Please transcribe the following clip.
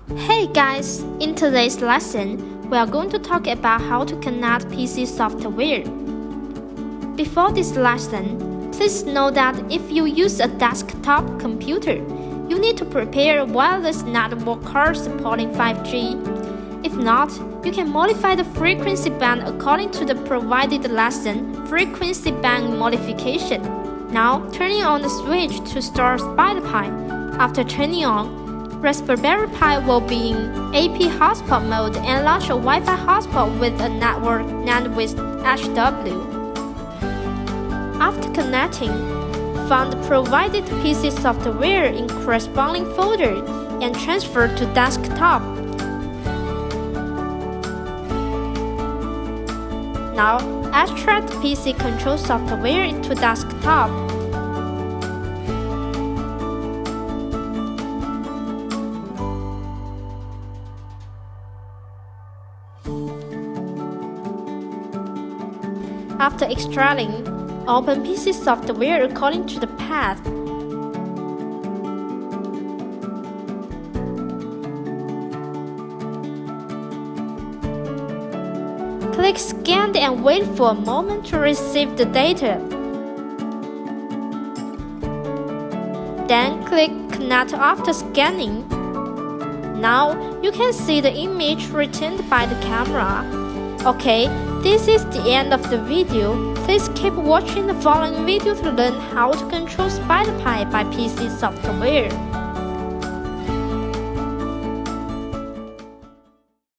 Hey guys, in today's lesson, we are going to talk about how to connect PC software. Before this lesson, please know that if you use a desktop computer, you need to prepare a wireless network card supporting 5G. If not, you can modify the frequency band according to the provided lesson frequency band modification. Now, turning on the switch to start SpiderPi. After turning on, SpiderPi will be in AP hotspot mode and launch a Wi-Fi hotspot with a network NAND with HW. After connecting, find the provided PC software in corresponding folder and transfer to desktop. Now, extract PC control software to desktop. After extracting, open PC software according to the path. Click Scan and wait for a moment to receive the data. Then click Connect after scanning. Now you can see the image returned by the camera. Okay, this is the end of the video. Please keep watching the following video to learn how to control SpiderPi by PC software.